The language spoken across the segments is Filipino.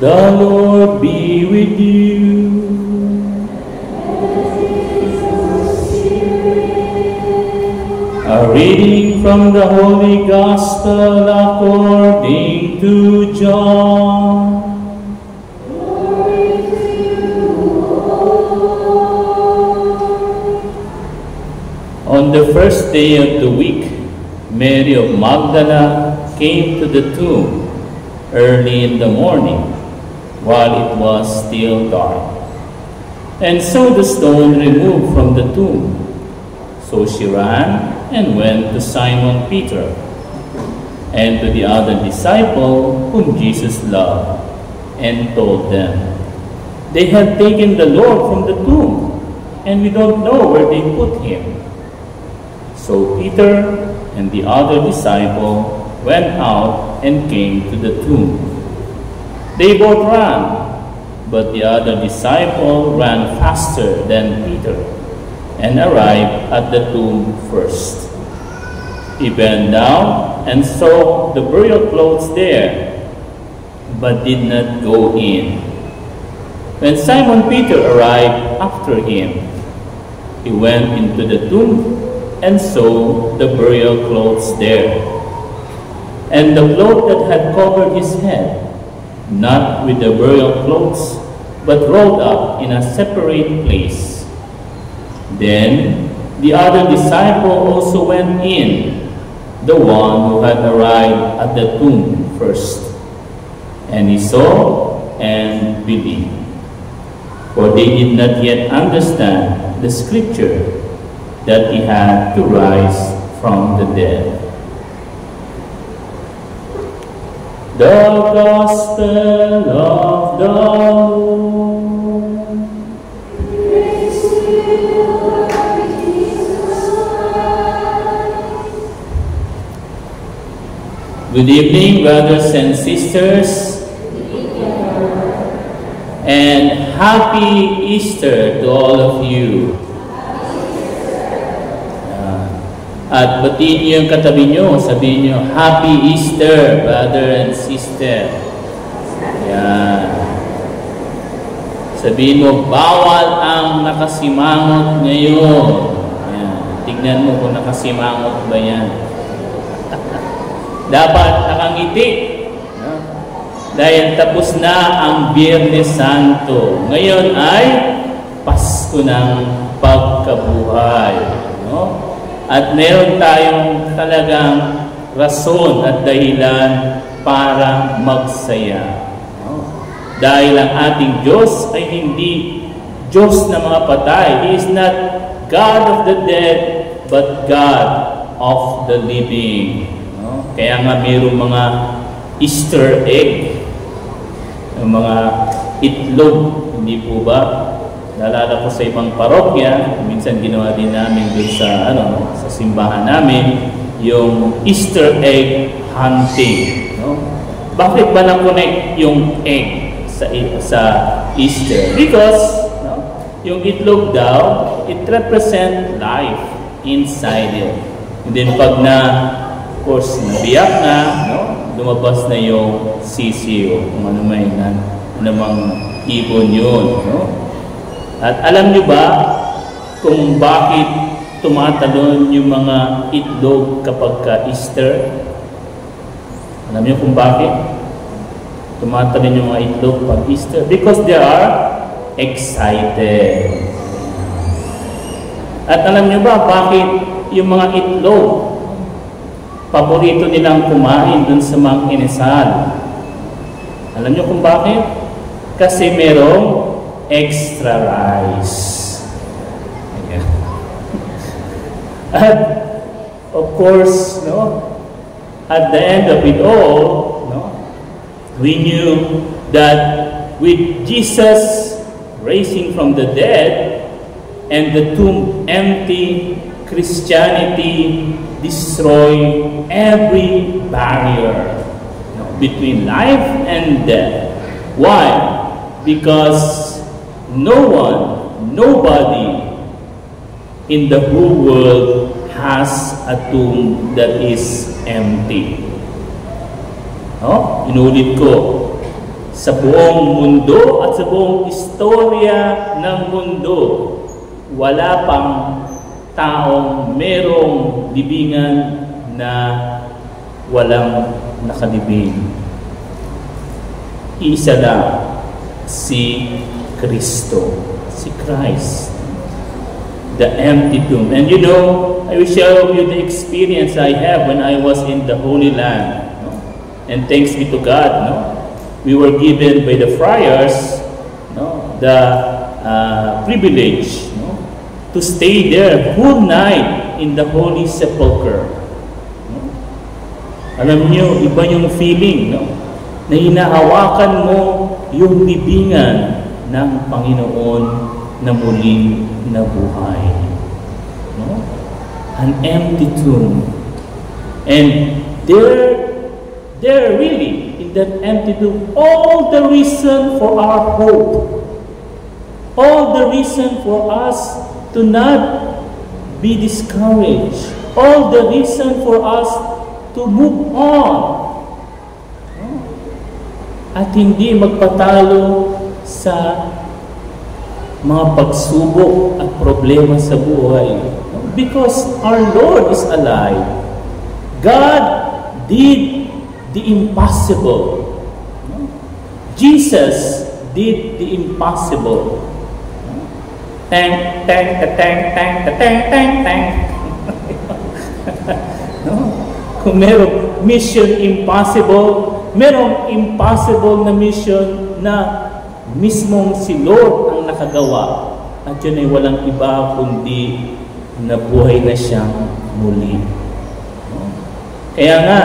The Lord be with you. A reading from the Holy Gospel according to John. On the first day of the week, Mary of Magdala came to the tomb early in the morning, while it was still dark, and saw the stone removed from the tomb. So she ran and went to Simon Peter and to the other disciple whom Jesus loved, and told them, "They have taken the Lord from the tomb, and we don't know where they put him." So Peter and the other disciple went out and came to the tomb. They both ran, but the other disciple ran faster than Peter and arrived at the tomb first. He bent down and saw the burial clothes there, but did not go in. When Simon Peter arrived after him, he went into the tomb and saw the burial clothes there, and the cloth that had covered his head, not with the burial clothes, but rolled up in a separate place. Then the other disciple also went in, the one who had arrived at the tomb first, and he saw and believed, for they did not yet understand the scripture that he had to rise from the dead. The Gospel of the Lord. Praise to you, Lord Jesus Christ. Good evening, brothers and sisters, and happy Easter to all of you. At batiin niyo yung katabi niyo, sabihin niyo, Happy Easter, brother and sister. Yan. Sabihin mo, bawal ang nakasimangot ngayon. Yan. Tignan mo kung nakasimangot ba yan. Dapat nakangiti. Dahil tapos na ang Biyernes Santo. Ngayon ay Pasko ng pagkabuhay. No? At meron tayong talagang rason at dahilan para magsaya. No? Dahil ang ating Diyos ay hindi Diyos na mga patay. He is not God of the dead, but God of the living. No? Kaya nga mayroong mga Easter egg, mga itlog, hindi po ba? Naalala ko sa ibang parokya, minsan ginawa din namin doon sa, sa simbahan namin, yung Easter egg hunting. No? Bakit ba na-connect yung egg sa Easter? Because yung itlog daw, it represents life inside it. And then pag of course, nabiyak na, lumabas na yung sisiyo, kung ano may anumang ibon yun. No? At alam niyo ba kung bakit tumatalon yung mga itlog kapag ka-Easter? Alam niyo kung bakit tumatalon yung mga itlog pag Easter? Because they are excited. At alam niyo ba bakit yung mga itlog paborito nilang kumain dun sa mga inasal? Alam niyo kung bakit? Kasi merong extra rice. Okay. At of course, at the end of it all, we knew that with Jesus raising from the dead and the tomb empty, Christianity destroyed every barrier between life and death. Why? Because nobody in the whole world has a tomb that is empty. Inulit ko, sa buong mundo at sa buong istorya ng mundo, wala pang taong merong libingan na walang nakalibing. Isa lang, si Kristo, si Christ. The empty tomb. And you know, I will share with you the experience I have when I was in the Holy Land. No? And thanks be to God, no? We were given by the friars, no, the privilege, no, to stay there whole night in the Holy Sepulchre. No? Alam niyo, iba yung feeling, no? Na hinahawakan mo yung libingan ng Panginoon na muling nabuhay. No? An empty tomb. And there really, in that empty tomb, all the reason for our hope, all the reason for us to not be discouraged, all the reason for us to move on, no? At hindi magpatalo sa mga pagsubok at problema sa buhay. Because our Lord is alive. God did the impossible. Jesus did the impossible. Tang, tang, tang, tang, tang, tang, tang. No? Kung merong mission impossible, merong impossible na mission na mismong si Lord ang nakagawa. At yun ay walang iba kundi nabuhay na siyang muli. No? Kaya nga,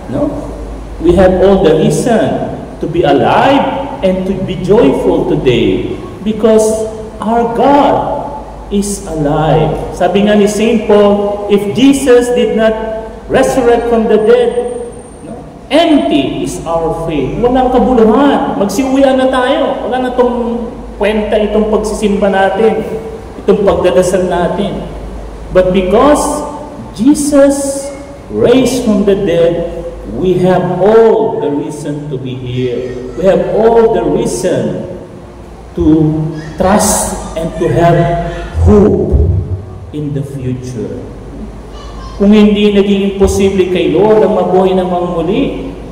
no? We have all the reason to be alive and to be joyful today because our God is alive. Sabi nga ni St. Paul, if Jesus did not resurrect from the dead, no, empty is our faith. Walang kabuluhan. Magsiuwian na tayo. Wala na itong kwenta, itong pagsisimba natin, itong pagdadasal natin. But because Jesus raised from the dead, we have all the reason to be here. We have all the reason to trust and to have hope in the future. Kung hindi naging imposible kay Lord ang mabuhay ng mga muli,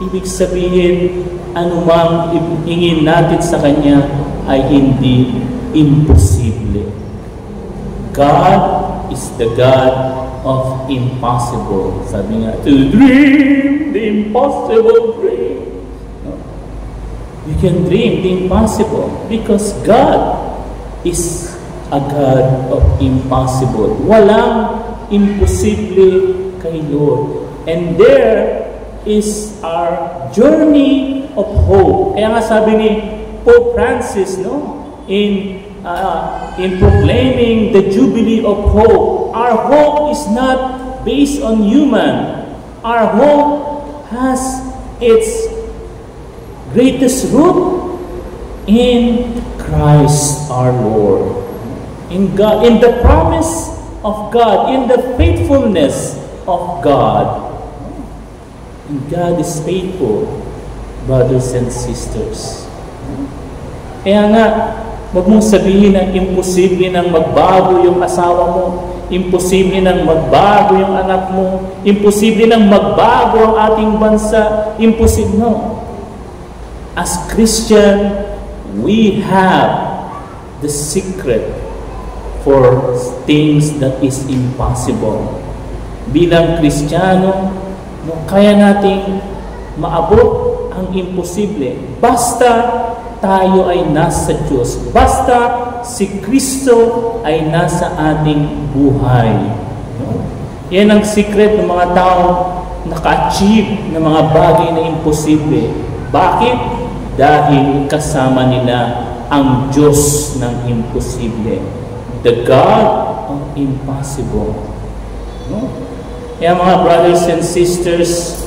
ibig sabihin, anumang hingin natin sa Kanya ay hindi imposible. God is the God of impossible. Sabi nga, to dream the impossible dream. No? You can dream the impossible because God is a God of impossible. Walang imposible kay Lord. And there is our journey of hope. Kaya nga sabi ni Pope Francis, no, in proclaiming the Jubilee of Hope, our hope is not based on human. Our hope has its greatest root in Christ our Lord. In God, in the promise of God, in the faithfulness of God. And God is faithful, brothers and sisters. Kaya nga, huwag mong sabihin na imposible nang magbago yung asawa mo, imposible nang magbago yung anak mo, imposible nang magbago ang ating bansa, imposible. No. As Christian, we have the secret for things that is impossible. Bilang Kristiyano, no, kaya nating maabot ang imposible. Basta tayo ay nasa Diyos. Basta si Kristo ay nasa ating buhay. No? Yan ang secret ng mga tao naka-achieve ng mga bagay na imposible. Bakit? Dahil kasama nila ang Diyos ng imposible. The God of impossible. No? Kaya mga brothers and sisters,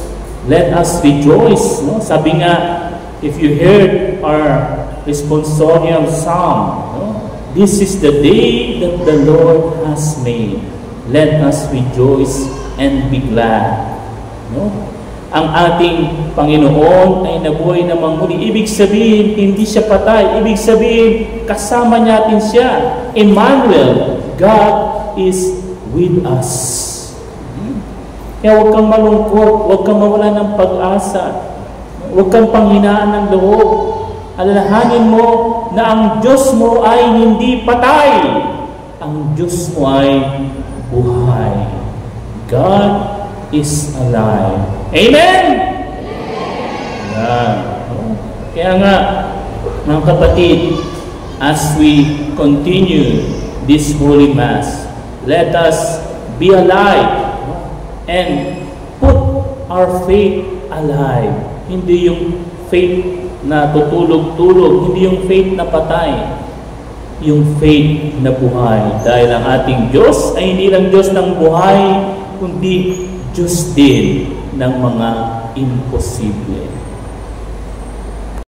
let us rejoice. No? Sabi nga, if you heard our responsorial psalm, no? This is the day that the Lord has made. Let us rejoice and be glad. No? ang ating Panginoon ay nabuhay namang muli. Ibig sabihin, hindi siya patay. Ibig sabihin, kasama natin siya. Emmanuel, God is with us. Kaya huwag kang malungkot, huwag kang mawala ng pag-asa, huwag kang panghinaan ng loob. Alalahanin mo na ang Diyos mo ay hindi patay. Ang Diyos mo ay buhay. God is alive. Amen? Yan. Kaya nga, mga kapatid, as we continue this Holy Mass, let us be alive and put our faith alive. Hindi yung faith na tutulog-tulog, hindi yung faith na patay, yung faith na buhay. Dahil ang ating Diyos ay hindi lang Diyos ng buhay, kundi Diyos din ng mga imposible.